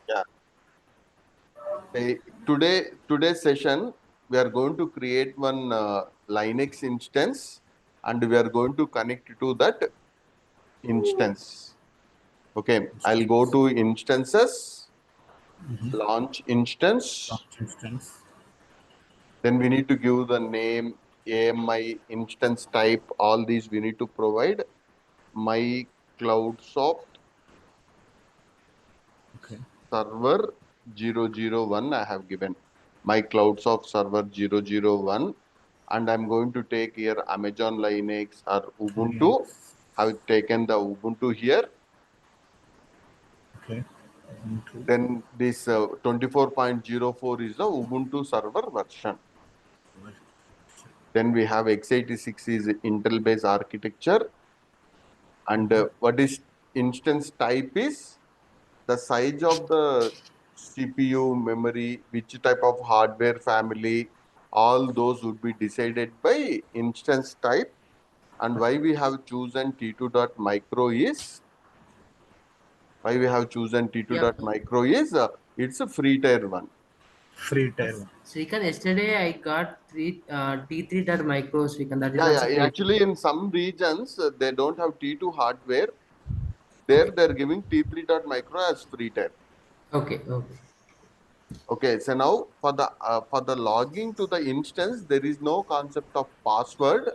Yeah. Today's session, we are going to create one Linux instance, and we are going to connect to that instance. Okay, I'll go to instances, launch instance. Launch instance. Then we need to give the name, AMI, instance type, all these we need to provide. My CloudSoft Okay. server 001 I have given. My CloudSoft server 001, and I'm going to take here Amazon Linux or Ubuntu. Linux. I've taken the Ubuntu here. Okay. Ubuntu. Then this 24.04 is the Ubuntu server version. Then we have x86 is Intel based architecture. And what is instance type is the size of the CPU, memory, which type of hardware family, all those would be decided by instance type. And why we have chosen T2.micro is, why we have chosen Yep. T2.micro is, it's a free tier one. Free tier one. Srikan, yesterday I got T3 micro Srikan. That is Yeah, also yeah. free. Actually, in some regions, they don't have T2 hardware. There, Okay. they're giving T3.micro as free tier. Okay. Okay. Okay, so now for the logging to the instance, there is no concept of password.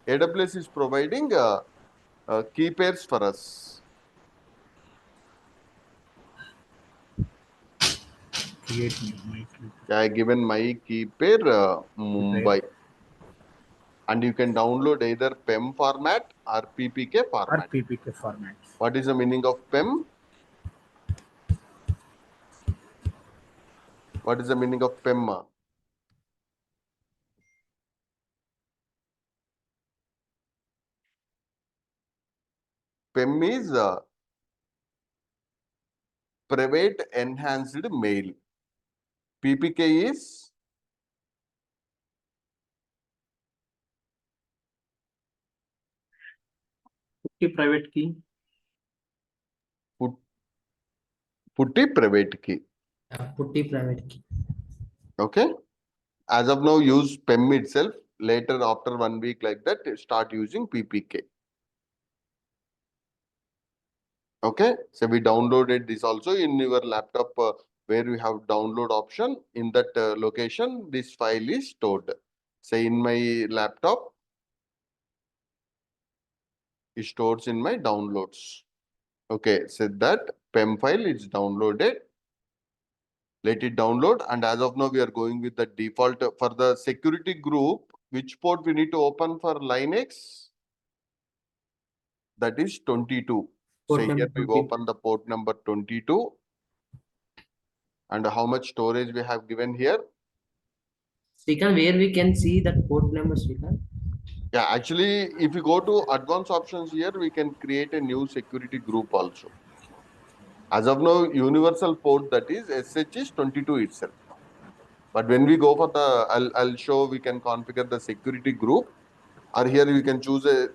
AWS is providing key pairs for us. Create new. My I given my key pair pair Mumbai, and you can download either PEM format or PPK or format. PPK formats. What is the meaning of PEM? What is the meaning of PEM? PEM is private enhanced mail. PPK is Private key. put, putty private key. Putty private key. Okay. As of now, use PEM itself. Later, after 1 week like that, start using PPK. Okay. So we downloaded this also in your laptop where we have download option. In that location, this file is stored. Say in my laptop, it stores in my downloads. Okay. So that PEM file is downloaded. Let it download. And as of now, we are going with the default for the security group. Which port we need to open for Linux? That is 22. So Port number here we 22. open the port number 22. And how much storage we have given here? Srikan, where we can see that port number, Srikan? Yeah, actually, if you go to advanced options here, we can create a new security group also. As of now, universal port that is SH is 22 itself. But when we go for the, I'll show we can configure the security group, or here we can choose a,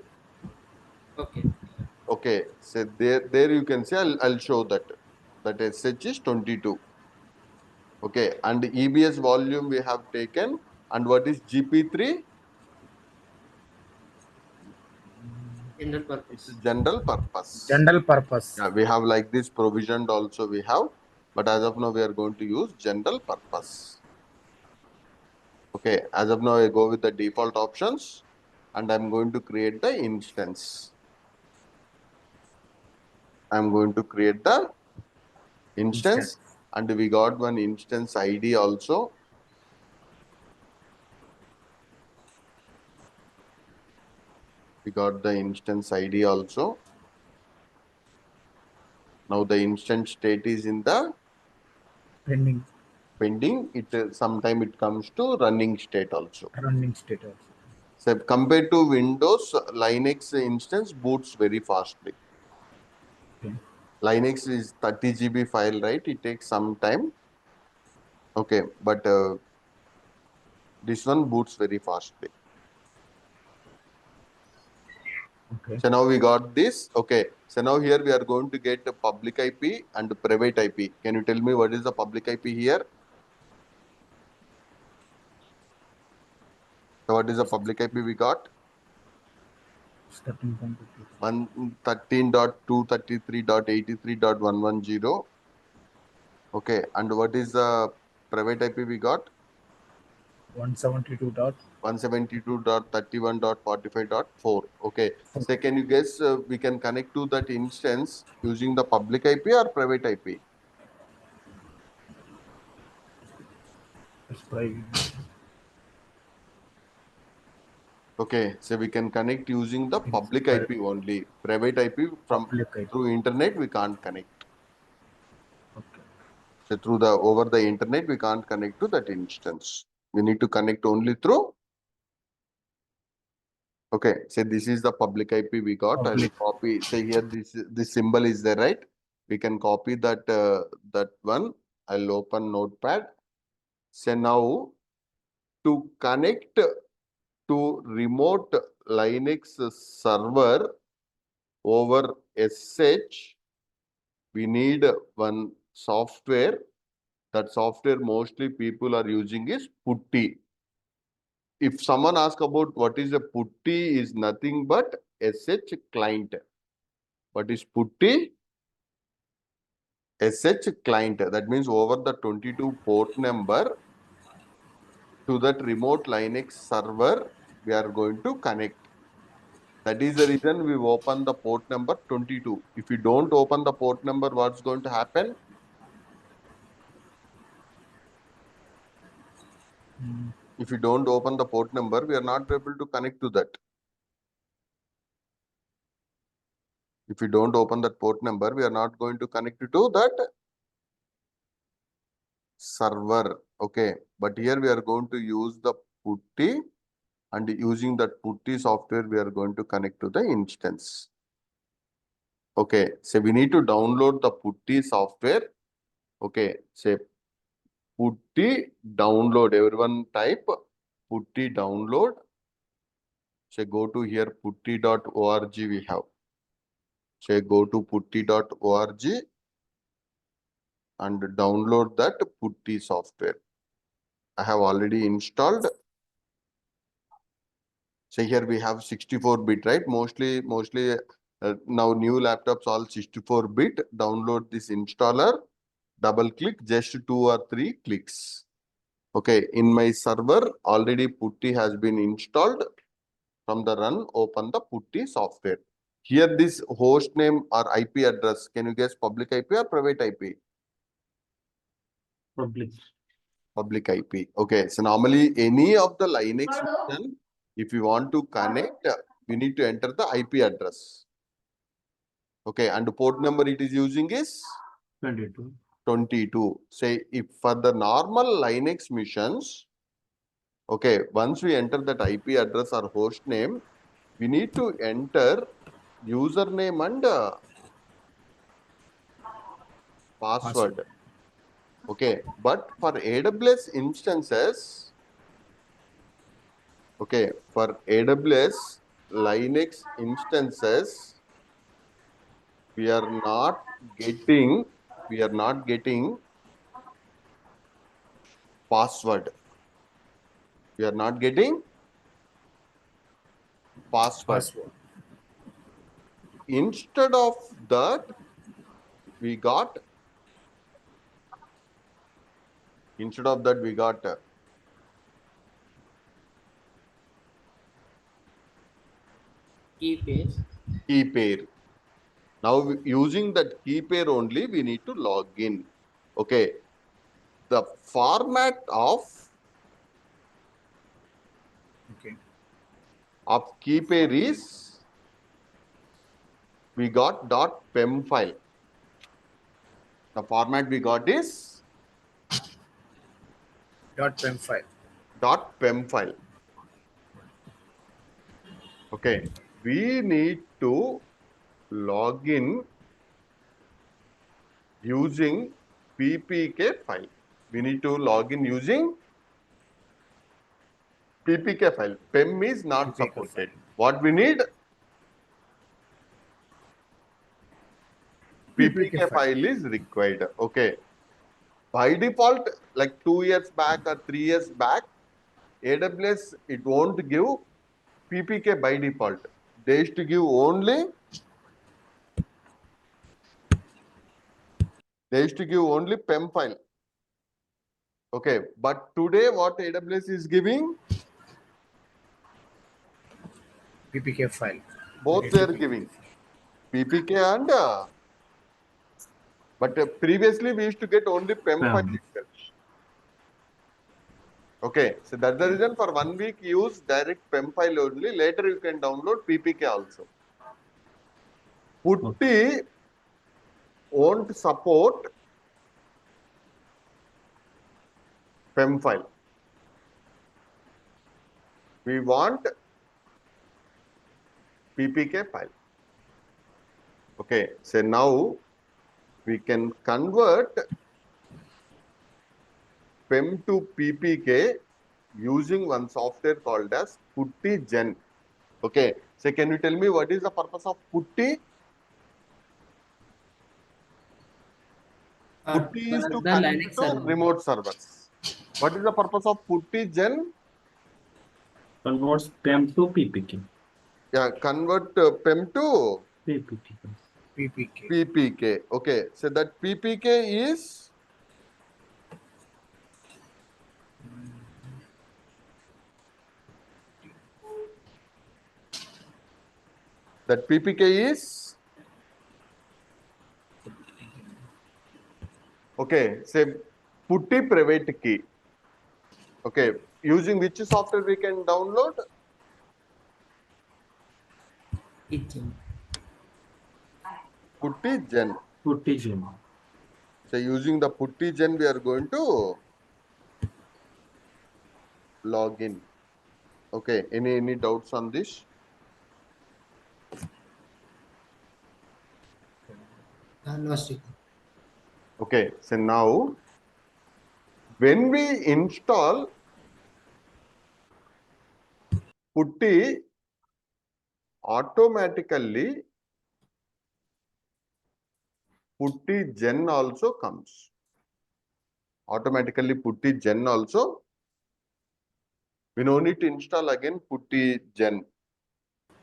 Okay. okay, so there you can say, I'll show that SH is 22. Okay, and EBS volume we have taken, and what is GP3? General It's a purpose. general purpose. General purpose. Yeah, we have like this provisioned also we have, but as of now we are going to use general purpose. Okay, as of now I go with the default options, and I'm going to create the instance. I'm going to create the Instance. instance, and we got one instance ID also. We got the instance ID also. Now the instance state is in the Pending. pending. It sometime it comes to running state also. Running status. So compared to Windows, Linux instance boots very fastly. Okay. Linux is 30 GB file, right? It takes some time. Okay, but this one boots very fastly. Okay. So now we got this. Okay, So now here we are going to get a public IP and private IP. Can you tell me what is the public IP here? So what is the public IP we got? 113.233.83.110. Okay, and what is the private IP we got? 172 dot 172.31.45.4. Okay, so can you guess we can connect to that instance using the public IP or private IP? That's private. Okay, so we can connect using the It's public IP only. Private IP from public IP. through internet we can't connect. Okay. So through the over the internet we can't connect to that instance. We need to connect only through. Okay, so this is the public IP we got. I will Public. copy. Say here this symbol is there, right? We can copy that that one. I'll open Notepad. So now to connect to remote Linux server over SH, we need one software. That software mostly people are using is Putty. If someone asks about what is a Putty, is nothing but SH client. What is Putty? SH client. That means over the 22 port number to that remote Linux server, we are going to connect. That is the reason we open the port number 22. If you don't open the port number, what's going to happen? Mm, If you don't open the port number, we are not able to connect to that. If you don't open that port number, we are not going to connect to that server. Okay, but here we are going to use the putty, and using that putty software, we are going to connect to the instance. Okay, so we need to download the putty software. Okay, say putty download. Everyone type putty download. Say go to here putty.org we have. Say go to putty.org and download that putty software. I have already installed. So here we have 64-bit, right? Mostly now new laptops all 64-bit. Download this installer. Double click, just 2 or 3 clicks. Okay, in my server already Putty has been installed. From the run, open the Putty software. Here this host name or IP address. Can you guess public IP or private IP? public. Public IP. Okay, so normally any of the Linux machine, if you want to connect, we need to enter the IP address. Okay, and the port number it is using is 22. 22. Say if for the normal Linux missions, okay, once we enter that IP address or host name, we need to enter username and password. Okay, but for AWS instances, okay, for AWS Linux instances, we are not getting, we are not getting password. We are not getting password. Password. Instead of that, we got, instead of that, we got Key paste. key pair. Now using that key pair only, we need to log in. Okay, the format Okay. of key pair is, we got .pem file. The format we got is .pem file. .pem file. Okay, we need to log in using ppk file. We need to log in using ppk file. PEM is not PPK supported. file. What we need? PPK file is required. Okay. By default, like 2 years back or 3 years back, AWS, it won't give PPK by default. They used to give only PEM file. Okay, but today what AWS is giving, PPK file. both they are giving PPK and but previously we used to get only PEM file itself. Okay, so that's the reason for 1 week use direct PEM file only. Later you can download PPK also. Putty won't support PEM file. We want PPK file. Okay, so now we can convert PEM to PPK using one software called as Putty Gen. Okay, so can you tell me what is the purpose of Putty? Putty is to The connect Linux to server. remote servers. What is the purpose of Putty Gen? Converts PEM to PPK. Yeah, convert PEM to PPK. PPK. Okay, so that PPK is okay. Say Putty private key. Okay, using which software we can download? Kitchen. Putty Gen. Putty Gen. So using the Putty Gen, we are going to log in. Okay, any doubts on this? No stick. Okay, so now when we install Putty, automatically Putty Gen also comes. Automatically Putty Gen also. We no need to install again Putty Gen.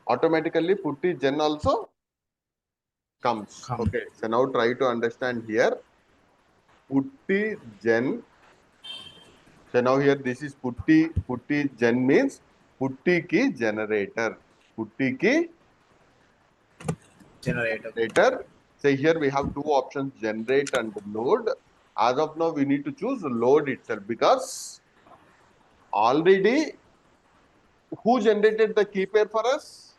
Automatically Putty Gen also comes. Okay, so now try to understand here. Putty Gen. So now here this is Putty Gen means Putty key generator. Putty key generator. So here we have two options, generate and load. As of now, we need to choose load itself because already who generated the key pair for us?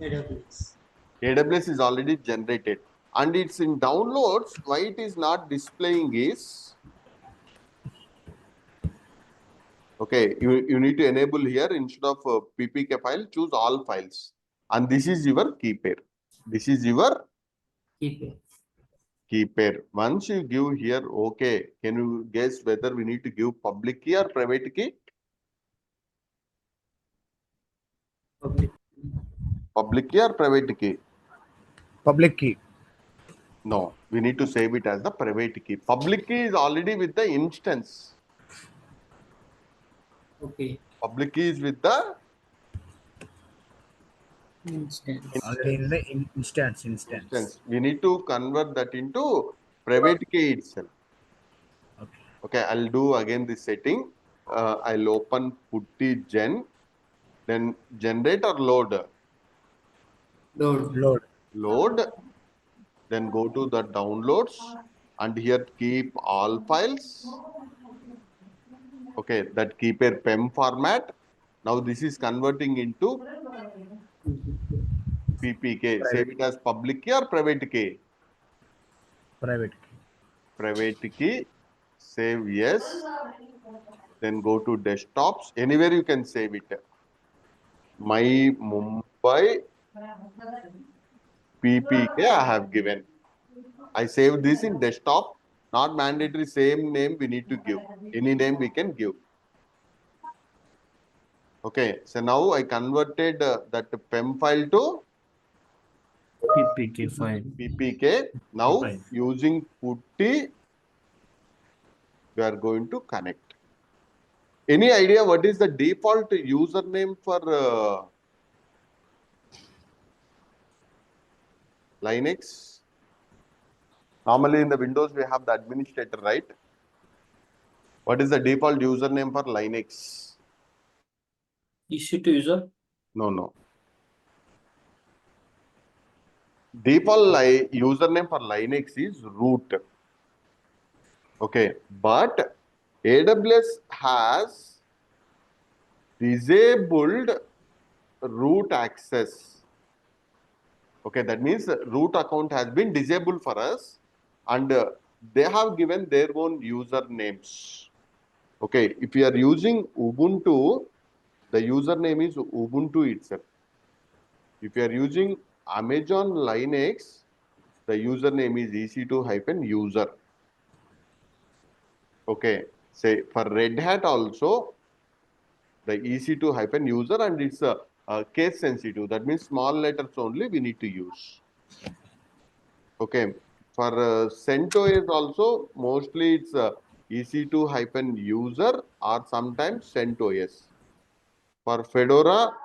AWS. AWS is already generated and it's in downloads. Why it is not displaying is, okay, you need to enable here instead of PPK file, choose all files. And this is your key pair. This is your Keep it. key pair. Once you give here, okay, can you guess whether we need to give public key or private key? Public. Public key or private key? Public key. No, we need to save it as the private key. Public key is already with the instance. Okay. Public key is with the Instance. Already in the instance. instance. We need to convert that into private key itself. Okay. Okay, I'll do again this setting. I'll open Putty Gen, then generate or load. Load. Load, then go to the downloads and here keep all files. Okay, that keep a PEM format. Now this is converting into PPK. Save it as public key or private key? Private key. Private key. Save yes. Then go to desktops. Anywhere you can save it. My Mumbai PPK I have given. I saved this in desktop. Not mandatory same name we need to give. Any name we can give. Okay, so now I converted that PEM file to PPK file. PPK. Now File. using putty, we are going to connect. Any idea what is the default username for Linux? Normally in the Windows, we have the administrator, right? What is the default username for Linux? EC2 user. No, no. Default username for Linux is root. Okay, but AWS has disabled root access. Okay, that means root account has been disabled for us, and they have given their own usernames. Okay, if you are using Ubuntu, the username is Ubuntu itself. If you are using Amazon Linux, the username is ec2-user. Okay, say for Red Hat also, the ec2-user, and it's a case sensitive. That means small letters only we need to use. Okay, for CentOS also, mostly it's ec2-user or sometimes CentOS. For Fedora,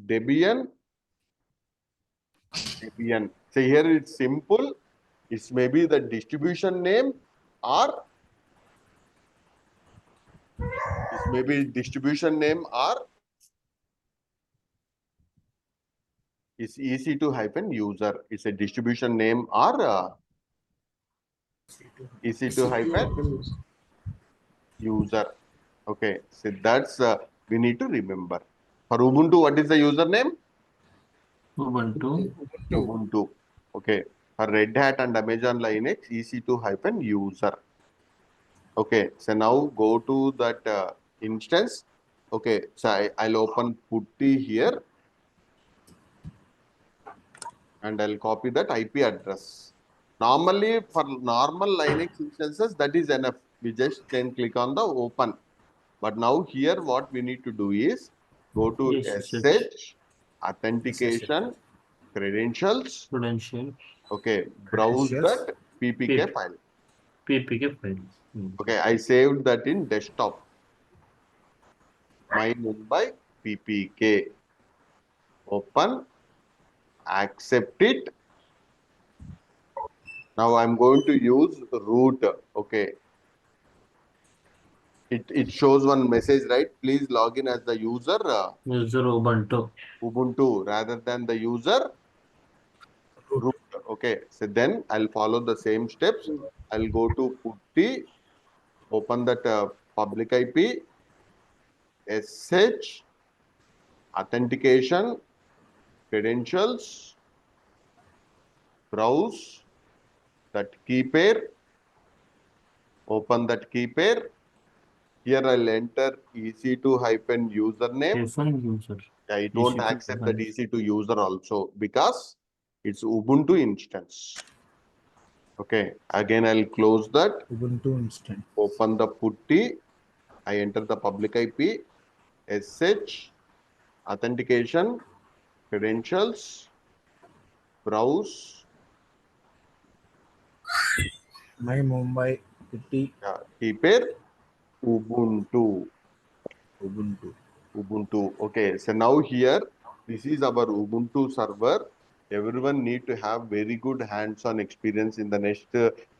Debian, Debian. So here it's simple. It's maybe the distribution name, or it's maybe distribution name, or it's ec2-user. It's a distribution name, or ec2-user. Okay, so that's we need to remember. For Ubuntu, what is the username? Ubuntu. Ubuntu. Okay. For Red Hat and Amazon Linux, ec2-user. Okay. So now go to that instance. Okay. So I'll open putty here and I'll copy that IP address. Normally, for normal Linux instances, that is enough. We just can click on the open. But now here, what we need to do is go to Yes, SH, authentication, credentials. Credential. Okay, browse Credentials. that PPK file. PPK file. Okay, I saved that in desktop. My Mumbai PPK. Open, accept it. Now I'm going to use root. Okay, it shows one message, right? Please log in as the user User Ubuntu. Ubuntu rather than the user root. Okay, so then I'll follow the same steps. I'll go to putty, open that public IP, SH, authentication, credentials, browse that key pair, open that key pair. Here I'll enter ec2-username. User. It won't EC2 accept that ec2-user also because it's Ubuntu instance. Okay, again I'll close that. Ubuntu instance. Open the putty. I enter the public IP, SH, authentication, credentials, browse, My Mumbai City key pair, Ubuntu. Ubuntu. Ubuntu. Okay, so now here, this is our Ubuntu server. Everyone need to have very good hands-on experience in the next.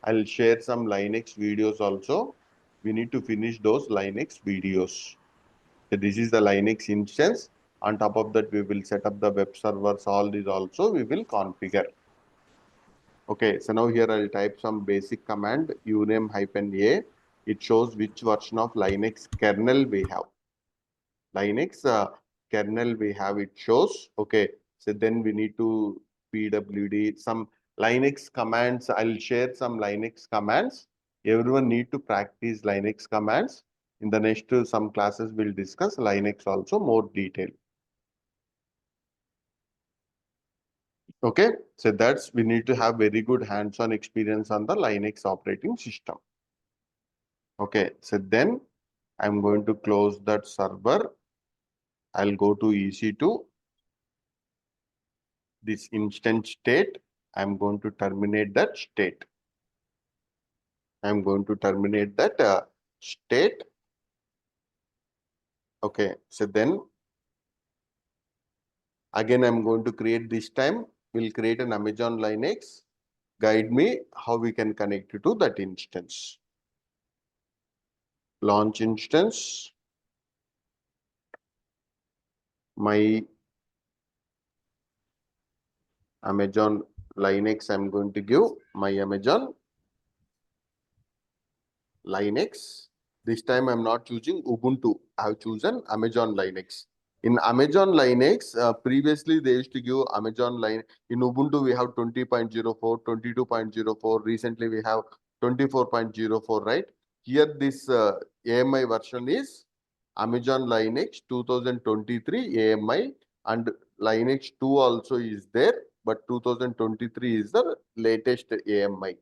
I'll share some Linux videos also. We need to finish those Linux videos. So this is the Linux instance. On top of that, we will set up the web servers. All these also we will configure. Okay, so now here I'll type some basic command uname-a. It shows which version of Linux kernel we have. Linux kernel we have, it shows. Okay, so then we need to pwd some Linux commands. I'll share some Linux commands. Everyone need to practice Linux commands. In the next some classes we'll discuss Linux also more detail. Okay, so that's we need to have very good hands-on experience on the Linux operating system. Okay, so then I'm going to close that server. I'll go to EC2. this instance state. I'm going to terminate that state. I'm going to terminate that state. Okay, so then again I'm going to create, this time we'll create an Amazon Linux. Guide me how we can connect to that instance. Launch instance. My Amazon Linux, I'm going to give my Amazon Linux. This time I'm not choosing Ubuntu. I have chosen Amazon Linux. In Amazon Linux, previously they used to give Amazon Linux. In Ubuntu, we have 20.04, 22.04. Recently, we have 24.04, right? Here, this AMI version is Amazon Linux 2023 AMI, and Linux 2 also is there, but 2023 is the latest AMI.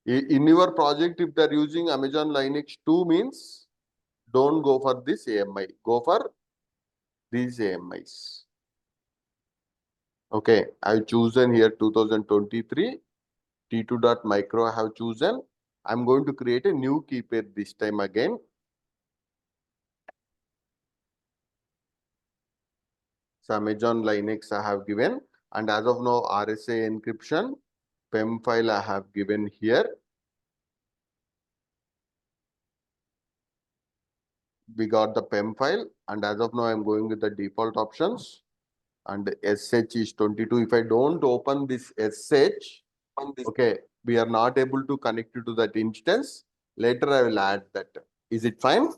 In your project, if they're using Amazon Linux 2 means, don't go for this AMI, go for these AMIs. Okay, I've chosen here 2023, T2.micro I have chosen. I'm going to create a new key pair this time again. So Amazon Linux I have given, and as of now RSA encryption, PEM file I have given here. We got the PEM file, and as of now I'm going with the default options, and SH is 22. If I don't open this SH, okay, we are not able to connect to that instance. Later I will add that. Is it fine?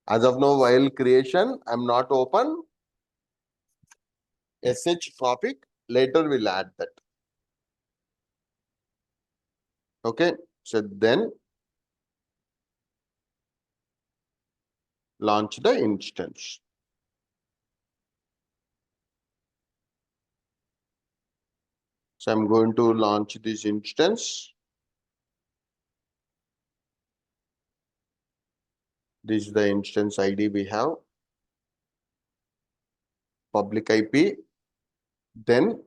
As of now, while creation, I'm not open SH topic. Later we'll add that. Okay, so then launch the instance. So I'm going to launch this instance. This is the instance ID we have. Public IP. Then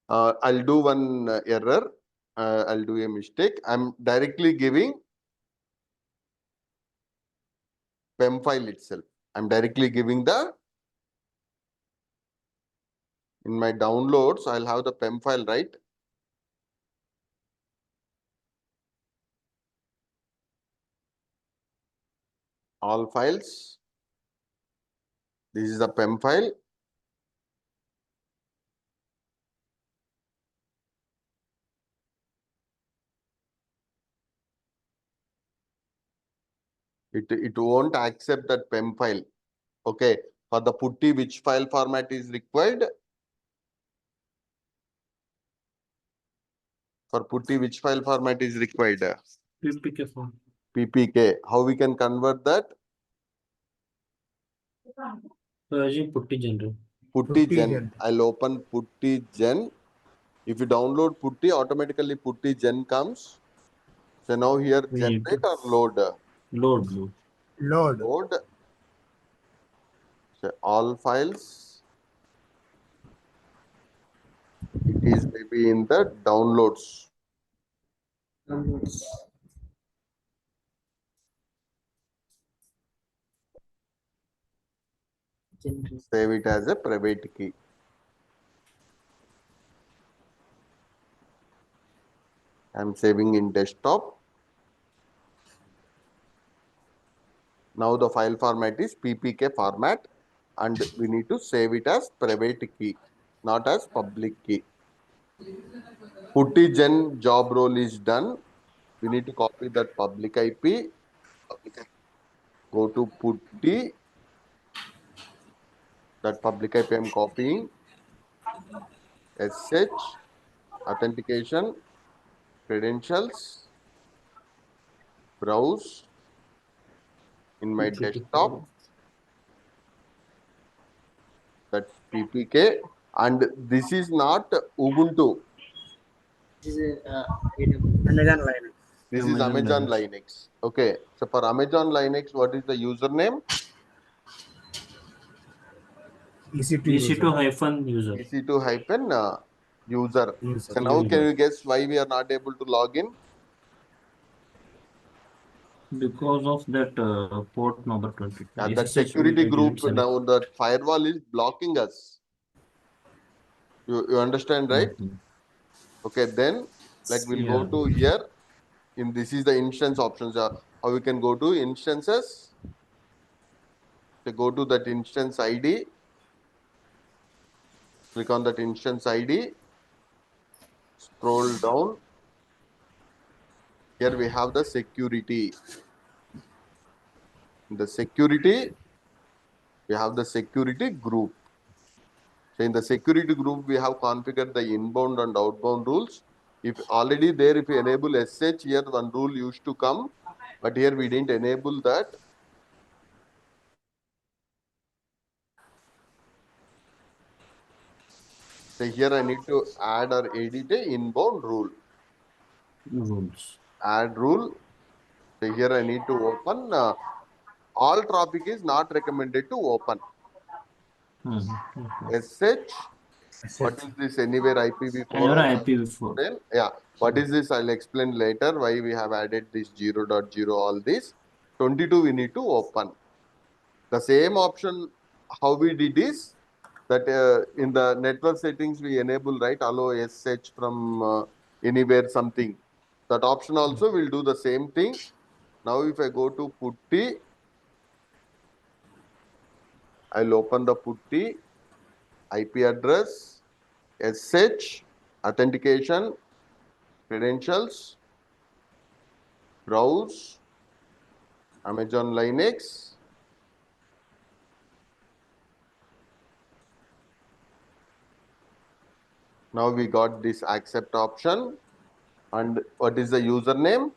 I'll do one error. I'll do a mistake. I'm directly giving PEM file itself. I'm directly giving the, in my downloads, I'll have the PEM file, right? All files. This is the PEM file. It won't accept that PEM file. Okay. For the putty, which file format is required? For putty, which file format is required? PPK form. PPK. How we can convert that? Using putty general. Putty Putty gen. gen. I'll open putty gen. If you download putty, automatically putty gen comes. So now here We need generate to or load? load. Load. Load. So all files. It is maybe in the downloads. Downloads. Generate. Save it as a private key. I'm saving in desktop. Now the file format is PPK format, and we need to save it as private key, not as public key. Putty gen job role is done. We need to copy that public IP. Go to putty. That public IP I'm copying. SH, authentication, credentials, browse in my PPK desktop. file. That's PPK. And this is not Ubuntu. This is AWS. Amazon Linux. This is Amazon Linux. Okay. So for Amazon Linux, what is the username? EC2 EC2 user. hyphen user. EC2 hyphen user. User. So now can User. you guess why we are not able to log in? Because of that port number 22. Yeah, that SSH we security didn't group select. now that firewall is blocking us. You understand, right? Mhm. Okay, then like we'll go Yeah. to here. In this is the instance options. How we can go to instances. So go to that instance ID. Click on that instance ID. Scroll down. Here we have the security. In the security, we have the security group. So in the security group, we have configured the inbound and outbound rules. If already there, if you enable SH, here one rule used to come, but here we didn't enable that. So here I need to add or edit a inbound rule. Rules. Add rule. So here I need to open. All traffic is not recommended to open. Okay. SH. What SH. is this anywhere IPv4 Anywhere or IPv4. explain? Yeah. What is this? I'll explain later why we have added this 0.0 all this. 22 we need to open. The same option how we did is that in the network settings we enable right allow SH from anywhere something. That option also will do the same thing. Now if I go to putty, I'll open the putty, IP address, SH, authentication, credentials, browse, Amazon Linux. Now we got this accept option. And what is the username?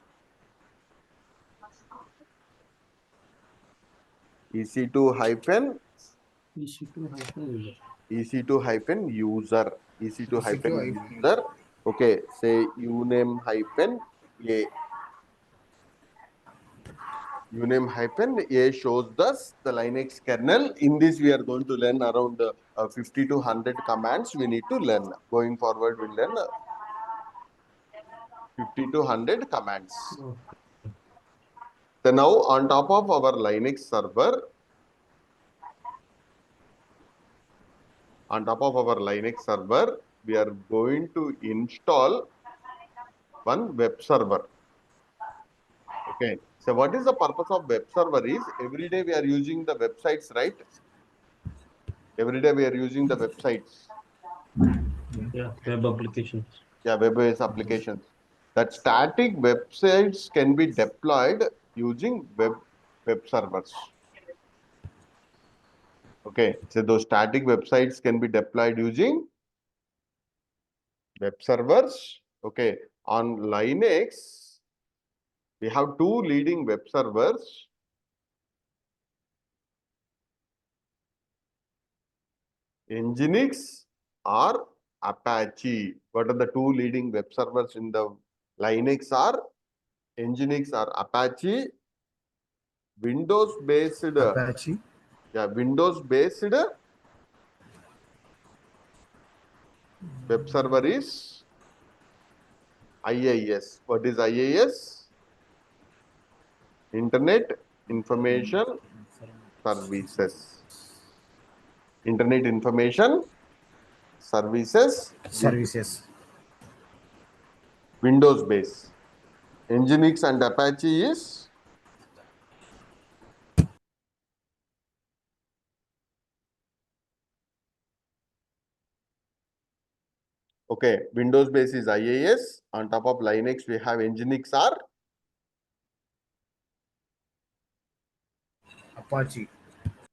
EC2 hyphen EC2 hyphen user. EC2 hyphen user. EC2 EC2 hyphen IP. user. Okay, say uname hyphen A. Uname hyphen A shows us the Linux kernel. In this, we are going to learn around 50 to 100 commands we need to learn. Going forward, we'll learn 50 to 100 commands. Oh, So now on top of our Linux server, we are going to install one web server. Okay. So what is the purpose of web server is every day we are using the websites, right? Every day we are using the websites. yeah, web applications. Yeah, web-based applications. That static websites can be deployed using web servers. Okay. So those static websites can be deployed using web servers. Okay. On Linux, we have two leading web servers. Nginx or Apache. What are the two leading web servers in the Linux are Nginx or Apache. Windows based, Apache. yeah, Windows based web server is IIS. What is IIS? Internet Information Services. Internet Information Services, Services. Windows base. Nginx and Apache is okay. Windows base is IIS. On top of Linux, we have Nginx or Apache.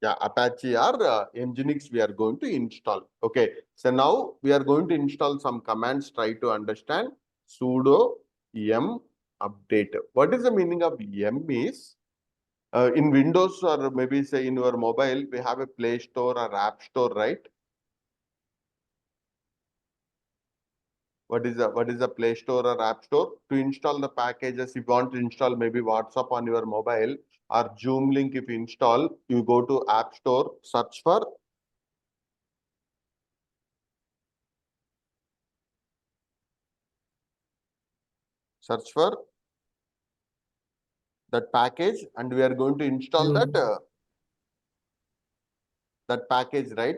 yeah, Apache or Nginx we are going to install. Okay. So now we are going to install some commands. Try to understand sudo yum update. What is the meaning of yum is in Windows or maybe say in your mobile, we have a Play Store or App Store, right? What is the Play Store or App Store? To install the packages, if you want to install maybe WhatsApp on your mobile or Zoom link, if you install, you go to App Store, search for search for that package, and we are going to install that package, right?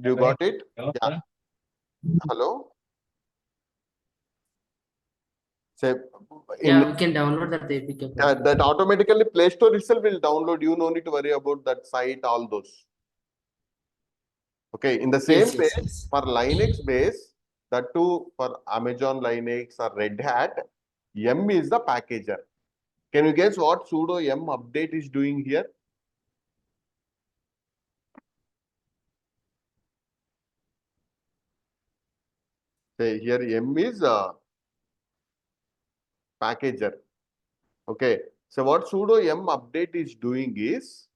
You got it? Yeah. Hello. Say Yeah, in we can download that APK. that automatically Play Store itself will download. You no need to worry about that site, all those. Okay. In the same Yes, way, yes, yes. for Linux base, that too for Amazon Linux or Red Hat, yum is the packager. Can you guess what sudo yum update is doing here? Say here yum is a packager. Okay. So what sudo yum update is doing is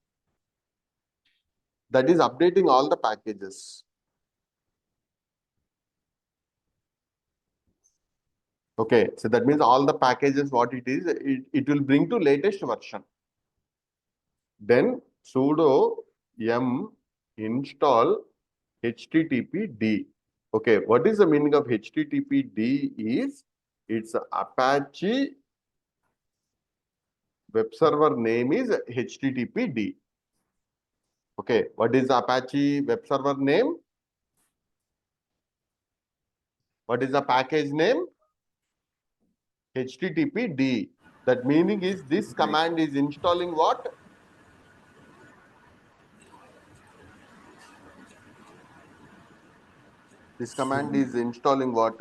that is updating all the packages. Okay. So that means all the packages, what it is, it will bring to latest version. Then sudo yum install httpd. Okay, what is the meaning of httpd is it's Apache web server name is httpd. Okay, what is Apache web server name? What is the package name? httpd. That meaning is this command is installing what? This command is installing what?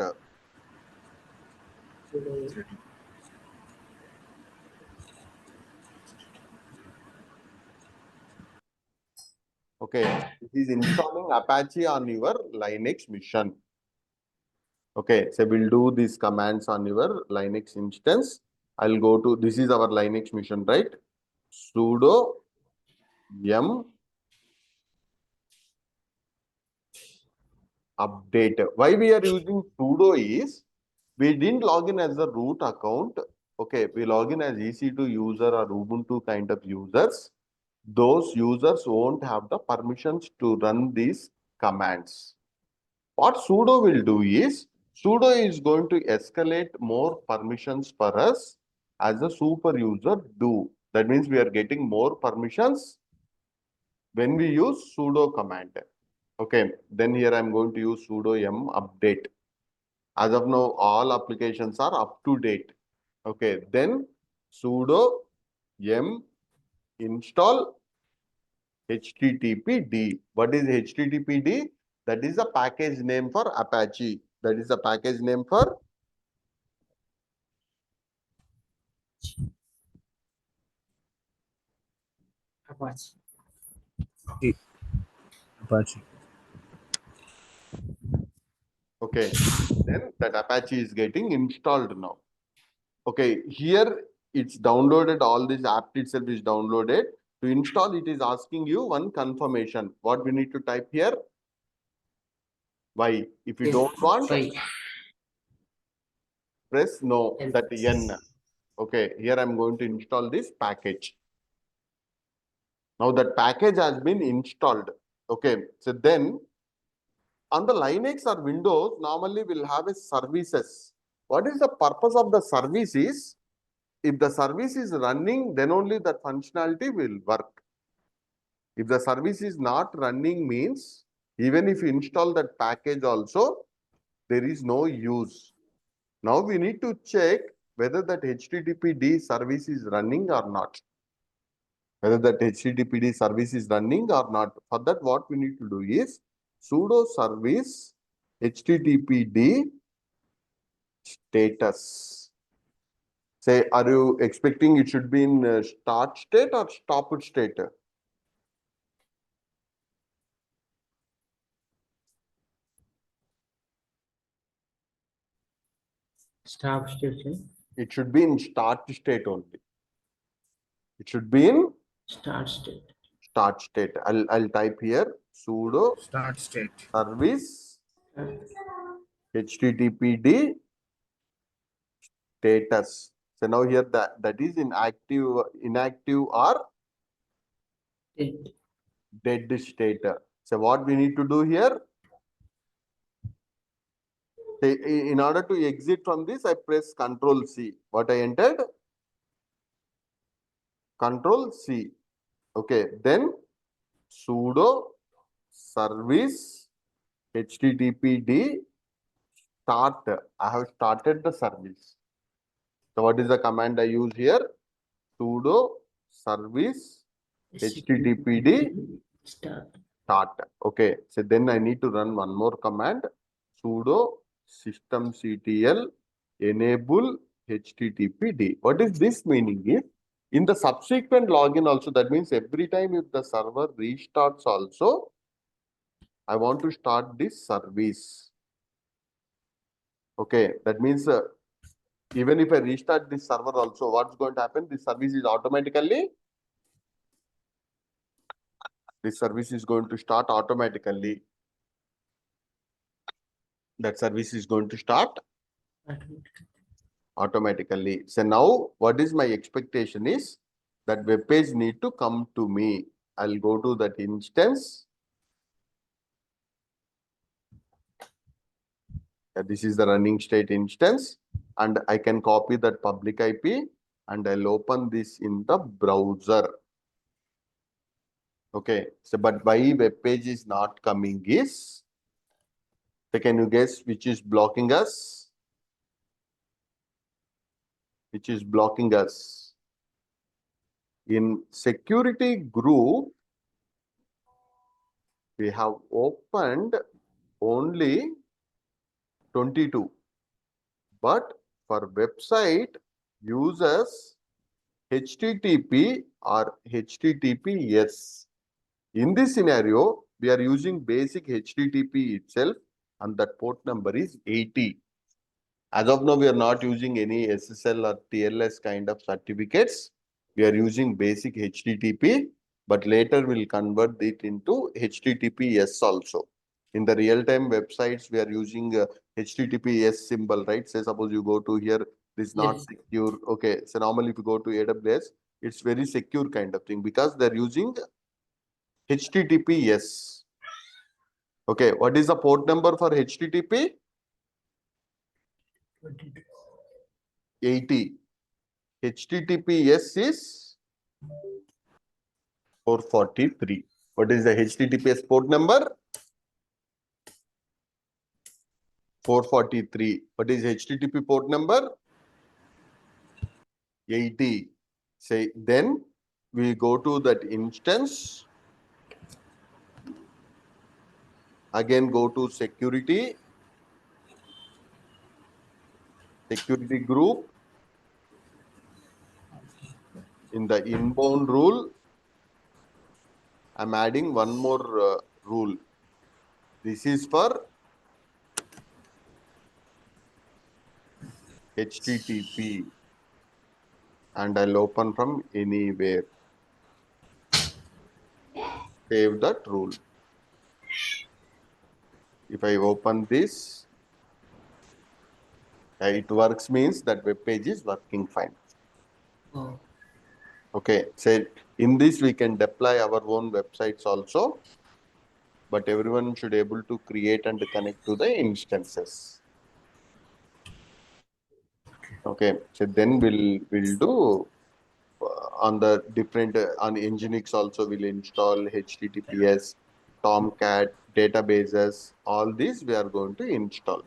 Okay, it is installing Apache on your Linux machine. Okay, so we'll do these commands on your Linux instance. I'll go to, this is our Linux machine, right? Sudo yum update. Why we are using sudo is, we didn't log in as a root account. Okay, we log in as EC2 user or Ubuntu kind of users. Those users won't have the permissions to run these commands. What sudo will do is, sudo is going to escalate more permissions for us as a super user do. That means we are getting more permissions when we use sudo command. Okay, then here I'm going to use sudo yum update. As of now, all applications are up to date. Okay, then sudo yum install httpd. What is httpd? That is a package name for Apache. That is a package name for Apache. Apache. okay. Then that Apache is getting installed now. Okay, here it's downloaded, all this app itself is downloaded. To install, it is asking you one confirmation. What we need to type here? Why? If you Yes. don't want, Why? press no, Yes. that N. Okay, here I'm going to install this package. Now that package has been installed. Okay, so then on the Linux or Windows, normally we'll have a services. What is the purpose of the service is, if the service is running, then only that functionality will work. If the service is not running means, even if you install that package also, there is no use. Now we need to check whether that HTTPD service is running or not. Whether that HTTPD service is running or not. For that, what we need to do is sudo service HTTPD status. Say, are you expecting it should be in start state or stop state? Stop station. It should be in start state only. It should be in Start state. start state. I'll type here sudo Start state. service HTTPD status. So now here that is inactive or It. dead state. So what we need to do here? In order to exit from this, I press Control C. What I entered? Control C. Okay, then sudo service httpd start. I have started the service. So what is the command I use here? Sudo service httpd Start. start. Okay, so then I need to run one more command. Sudo systemctl enable httpd. What is this meaning is, in the subsequent login also, that means every time if the server restarts also, I want to start this service. Okay, that means even if I restart this server also, what's going to happen? This service is automatically, this service is going to start automatically. That service is going to start automatically. So now what is my expectation is that web page need to come to me. I'll go to that instance. This is the running state instance, and I can copy that public IP and I'll open this in the browser. Okay, so but why web page is not coming is, so can you guess which is blocking us? Which is blocking us? In security group, we have opened only 22, but for website uses HTTP or HTTPS. In this scenario, we are using basic HTTP itself, and that port number is 80. As of now, we are not using any SSL or TLS kind of certificates. We are using basic HTTP, but later we'll convert it into HTTPS also. In the real-time websites, we are using HTTPS symbol, right? Say, suppose you go to here, this is not Yes. secure. Okay, so normally if you go to AWS, it's very secure kind of thing because they're using HTTPS. Okay, what is the port number for HTTP? 80. HTTPS is 443. What is the HTTPS port number? 443. What is HTTP port number? 80. Say, then we go to that instance. Again, go to security group. In the inbound rule, I'm adding one more rule. This is for HTTP, and I'll open from anywhere. Save that rule. If I open this, it works means that web page is working fine. Oh, Okay, so in this we can deploy our own websites also, but everyone should able to create and connect to the instances. Okay, so then we'll do on the different on Nginx also we'll install HTTPS, Tomcat, databases. All these we are going to install.